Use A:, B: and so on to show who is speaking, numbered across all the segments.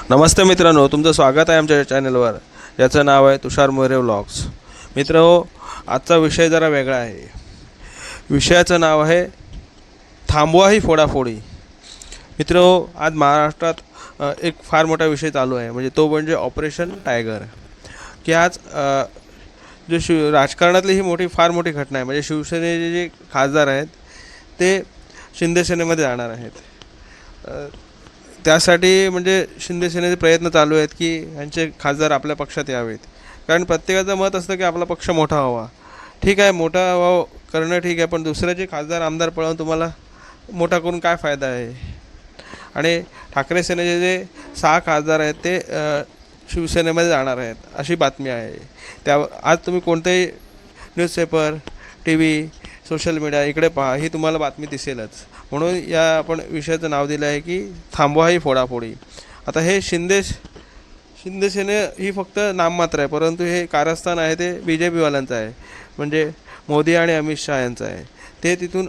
A: नमस्ते मित्रांनो, तुमचं स्वागत आहे आमच्या चॅनलवर, ज्याचं नाव आहे तुषार मोरे व्लॉग्स. मित्रांनो, आजचा विषय जरा वेगळा आहे. विषयाचं नाव आहे थांबवा ही फोडाफोडी. मित्रांनो, आज महाराष्ट्रात एक फार मोठा विषय चालू आहे, म्हणजे तो म्हणजे ऑपरेशन टायगर. की आज जे राजकारणातली ही फार मोठी घटना आहे. म्हणजे शिवसेनेचे जे खासदार आहेत ते शिंदे सेनेमध्ये जाणार आहेत. त्यासाठी म्हणजे शिंदे सेनेचे प्रयत्न चालू आहेत की यांचे खासदार आपल्या पक्षात यावेत. कारण प्रत्येकाचं मत असतं की आपला पक्ष मोठा व्हावा. ठीक आहे, मोठा व्हावं करणं ठीक आहे, पण दुसऱ्याचे खासदार आमदार पळवून तुम्हाला मोठा करून काय फायदा आहे. आणि ठाकरे सेनेचे जे 6 खासदार आहेत ते शिवसेनेमध्ये जाणार आहेत अशी बातमी आहे. आज तुम्ही कोणतेही newspaper, T V, social media इकडे पहा, ही तुम्हाला बातमी दिसेलच. म्हणून या आपण विषयाचं नाव दिलं आहे की थांबवा ही फोडाफोडी. आता हे शिंदे सेने ही फक्त नाममात्र आहे, परंतु हे कारस्थान आहे ते BJPवाल्यांचं आहे. म्हणजे मोदी आणि अमित शहा यांचं आहे. ते तिथून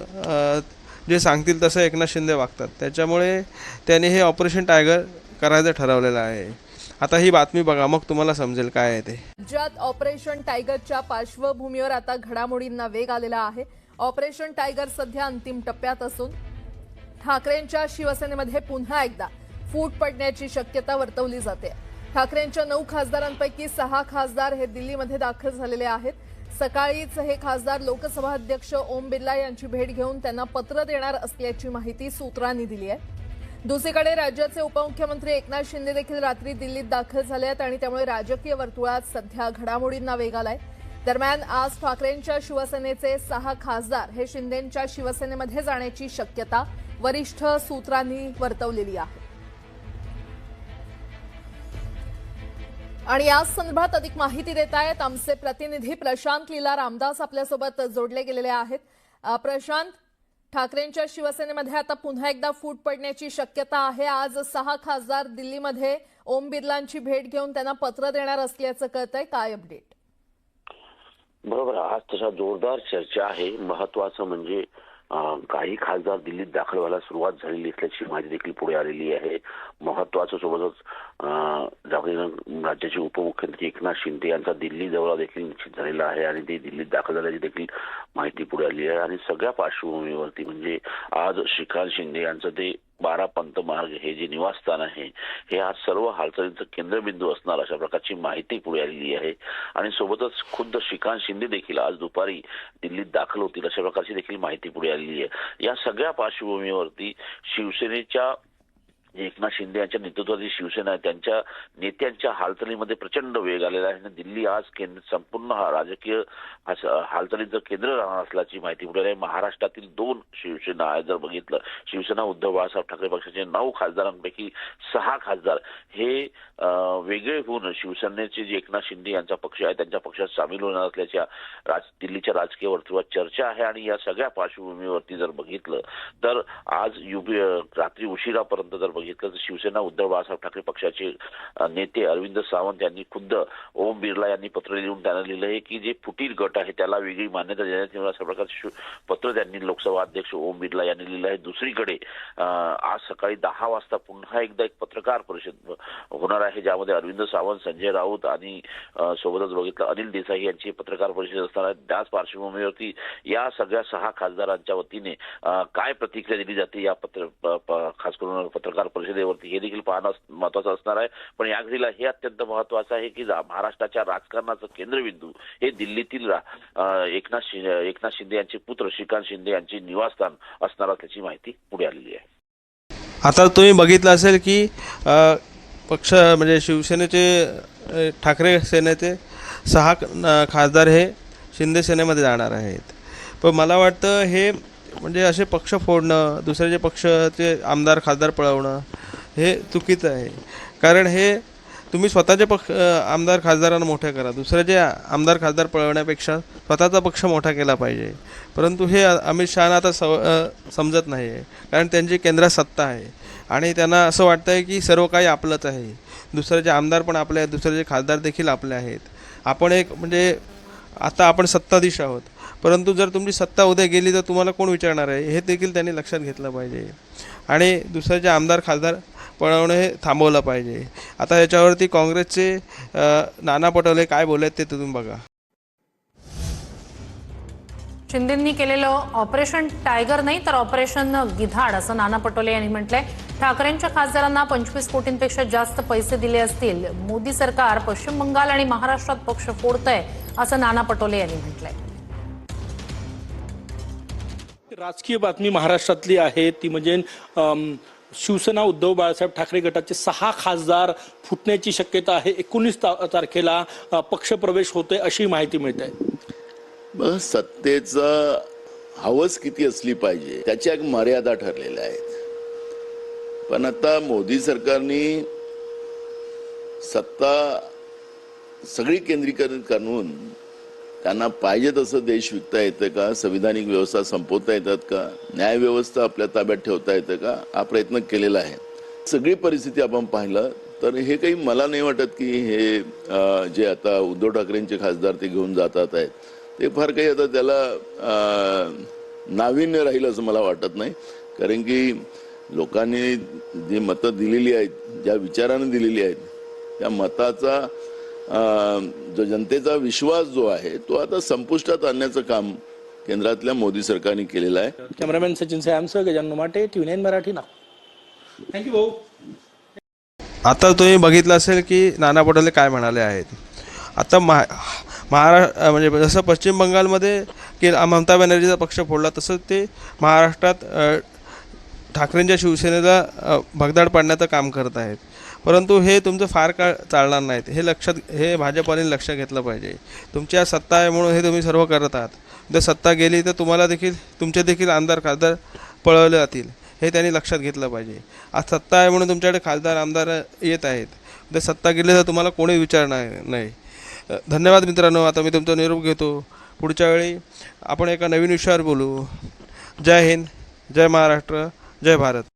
A: जे सांगतील तसं एकनाथ शिंदे वागतात. त्याच्यामुळे त्यांनी हे ऑपरेशन टायगर करायचं ठरवलेलं आहे. आता ही बातमी बघा, मग तुम्हाला समजेल काय आहे ते.
B: राज्यात ऑपरेशन टायगरच्या पार्श्वभूमीवर आता घडामोडींना वेग आलेला आहे. ऑपरेशन टायगर सध्या अंतिम टप्प्यात असून ठाकरेंच्या शिवसेनेमध्ये पुन्हा एकदा फूट पडण्याची शक्यता वर्तवली जाते. ठाकरेंच्या 9 खासदारांपैकी 6 खासदार हे दिल्लीमध्ये दाखल झालेले आहेत. सकाळीच हे खासदार लोकसभा अध्यक्ष ओम बिर्ला यांची भेट घेऊन त्यांना पत्र देणार असल्याची माहिती सूत्रांनी दिली आहे. दुसरीकडे राज्याचे उपमुख्यमंत्री एकनाथ शिंदे देखील रात्री दिल्लीत दाखल झाले आहेत आणि त्यामुळे राजकीय वर्तुळात सध्या घडामोडींना वेग आलाय. दरम्यान आज ठाकरेंच्या शिवसेनेचे 6 खासदार हे शिंदेंच्या शिवसेनेमध्ये जाण्याची शक्यता वरिष्ठ सूत्रांनी वर्तवलेली आहे. आणि या संदर्भात अधिक माहिती देत आहेत आमचे प्रतिनिधी प्रशांत लीला रामदास आपल्यासोबत जोडले गेलेले आहेत. प्रशांत, ठाकरेंच्या शिवसेनेमध्ये आता पुन्हा एकदा फूट पडण्याची शक्यता आहे. आज 6 खासदार दिल्लीमध्ये ओम बिर्लांची भेट घेऊन त्यांना पत्र देणार असल्याचं कळतंय. काय अपडेट?
C: बरोबर, आज तशा जोरदार चर्चा आहे. महत्वाचं म्हणजे काही खासदार दिल्लीत दाखल व्हायला सुरुवात झालेली असल्याची माहिती देखील पुढे आलेली आहे. महत्वाचं सोबतच राज्याचे उपमुख्यमंत्री एकनाथ शिंदे यांचा दिल्ली दौरा देखील निश्चित झालेला आहे आणि ते दिल्लीत दाखल झाल्याची देखील माहिती पुढे आली आहे. आणि सगळ्या पार्श्वभूमीवरती म्हणजे आज श्रीकांत शिंदे यांचं ते 12 पंत मार्ग हे जे निवासस्थान आहे हे आज सर्व हालचालींचं केंद्रबिंदू असणार अशा प्रकारची माहिती पुढे आलेली आहे. आणि सोबतच खुद्द श्रीकांत शिंदे देखील आज दुपारी दिल्लीत दाखल होतील अशा प्रकारची देखील माहिती पुढे आलेली आहे. या सगळ्या पार्श्वभूमीवरती शिवसेनेच्या एकनाथ शिंदे यांच्या नेतृत्वाची शिवसेना आहे त्यांच्या नेत्यांच्या हालचालीमध्ये प्रचंड वेग आलेला आहे. दिल्ली आज संपूर्ण राजकीय हालचालीचं केंद्र राहणार असल्याची माहिती पुढे आहे. महाराष्ट्रातील 2 शिवसेना आहे. जर बघितलं, शिवसेना उद्धव बाळासाहेब ठाकरे पक्षाचे 9 खासदारांपैकी 6 खासदार हे वेगळे होऊन शिवसेनेचे जे एकनाथ शिंदे यांचा पक्ष आहे त्यांच्या पक्षात सामील होणार असल्याच्या दिल्लीच्या राजकीय वर्तुळात चर्चा आहे. आणि या सगळ्या पार्श्वभूमीवरती जर बघितलं तर आज रात्री उशिरापर्यंत जर बघितलं तर शिवसेना उद्धव बाळासाहेब ठाकरे पक्षाचे नेते अरविंद सावंत यांनी खुद्द ओम बिर्ला यांनी पत्र लिहून त्यांना लिहिलं आहे की जे फुटीर गट आहे त्याला वेगळी मान्यता देण्यात येईल अशा प्रकारचे पत्र त्यांनी लोकसभा अध्यक्ष ओम बिर्ला यांनी लिहिलं आहे. दुसरीकडे आज सकाळी 10 वाजता पुन्हा एकदा एक पत्रकार परिषद होणार आहे ज्यामध्ये अरविंद सावंत, संजय राऊत आणि सोबतच बघितलं अनिल देसाई यांची पत्रकार परिषद असणार आहे. त्याच पार्श्वभूमीवरती या सगळ्या 6 खासदारांच्या वतीने काय प्रतिक्रिया दिली जाते या खास करून पत्रकार परिषदेवरती हे देखील पाहणं महत्वाचं असणार आहे. पण या घडीला हे अत्यंत महत्वाचं आहे की महाराष्ट्राच्या राजकारणाचं केंद्रबिंदू हे दिल्लीतील एकनाथ शिंदे यांचे पुत्र श्रीकांत शिंदे यांचे निवासस्थान असणार असल्याची माहिती पुढे आलेली आहे.
A: आता तुम्ही बघितलं असेल की पक्ष म्हणजे शिवसेनेचे ठाकरे सेनेचे 6 खासदार हे शिंदे सेनेमध्ये जाणार आहेत. पण मला वाटतं हे म्हणजे असे पक्ष फोडणं, दुसऱ्याचे पक्षाचे आमदार खासदार पळवणं हे चुकीचं आहे. कारण हे तुम्ही स्वतःचे आमदार खासदारांना मोठे करा. दुसऱ्याचे आमदार खासदार पळवण्यापेक्षा स्वतःचा पक्ष मोठा केला पाहिजे. परंतु हे अमित शहाना आता समजत नाही आहे. कारण त्यांची केंद्रात सत्ता आहे आणि त्यांना असं वाटतं आहे की सर्व काही आपलंच आहे. दुसऱ्याचे आमदार पण आपले आहेत, दुसऱ्याचे खासदार देखील आपले आहेत. आपण म्हणजे आता आपण सत्ताधीश आहोत, परंतु जर तुमची सत्ता उद्या गेली तर तुम्हाला कोण विचारणार आहे हे देखील त्यांनी लक्षात घेतलं पाहिजे. आणि दुसऱ्याचे आमदार खासदार पळवणं हे थांबवलं पाहिजे. आता याच्यावरती काँग्रेसचे नाना पटोले काय बोलत ते तुम्ही बघा.
D: शिंदेंनी केलेलं ऑपरेशन टायगर नाही तर ऑपरेशन गिधाड असं नाना पटोले यांनी म्हटलंय. ठाकरेंच्या खासदारांना 25 कोटींपेक्षा जास्त पैसे दिले असतील. मोदी सरकार पश्चिम बंगाल आणि महाराष्ट्रात पक्ष फोडतंय असं नाना पटोले यांनी म्हटलंय.
E: राजकीय बातमी महाराष्ट्रातली आहे ती म्हणजे शिवसेना उद्धव बाळासाहेब ठाकरे गटाचे 6 खासदार फुटण्याची शक्यता आहे. 19 तारखेला पक्षप्रवेश होतोय अशी माहिती मिळते.
F: बस सत्तेचं हवस किती असली पाहिजे त्याच्या एक मर्यादा ठरलेल्या आहेत. पण आता मोदी सरकारने सत्ता सगळी केंद्रीकरण करून त्यांना पाहिजे तसं देश विकता येतं का, संविधानिक व्यवस्था संपवता येतात का, न्यायव्यवस्था आपल्या ताब्यात ठेवता येतं का, हा प्रयत्न केलेला आहे. सगळी परिस्थिती आपण पाहिलं तर हे काही मला नाही वाटत की हे जे आता उद्धव ठाकरेंचे खासदार ते घेऊन जातात आहेत ते फार काही आता त्याला नाविन्य राहील असं मला वाटत नाही. कारण की लोकांनी जी मतं दिलेली आहेत, ज्या विचाराने दिलेली आहेत, त्या मताचा जो जनतेचा विश्वास जो आहे तो आता संपुष्टात आणण्याचं काम केंद्रातल्या मोदी सरकारने केलेलं आहे.
E: कॅमेरामॅन सचिन सॅमसह गजानन माटे, TV9 मराठी नागपूर. थँक्यू भाऊ.
A: आता तुम्ही बघितलं असेल की नाना पटोले काय म्हणाले आहेत. आता महाराष्ट्र म्हणजे जसं पश्चिम बंगालमध्ये की ममता बॅनर्जीचा पक्ष फोडला तसंच ते महाराष्ट्रात ठाकरेंच्या शिवसेनेला भगदाड पाडण्याचं काम करत आहेत. परंतु हे तुमचं फार काळ चालणार नाहीत. हे भाजपाने लक्ष घेतलं पाहिजे. तुमच्या सत्ता आहे म्हणून हे तुम्ही सर्व करत आहात. जर सत्ता गेली तर तुम्हाला देखील तुमचे देखील आमदार खासदार पळवले जातील. हे त्यांनी लक्षात घेतलं पाहिजे. आज सत्ता आहे म्हणून तुमच्याकडे खासदार आमदार येत आहेत. जर सत्ता गेली तर तुम्हाला कोणी विचारणार नाही. धन्यवाद मित्रांनो. आता मी तुमचा निरोप घेतो. पुढच्या वेळी आपण एका नवीन विषयावर बोलू. जय हिंद, जय महाराष्ट्र, जय भारत.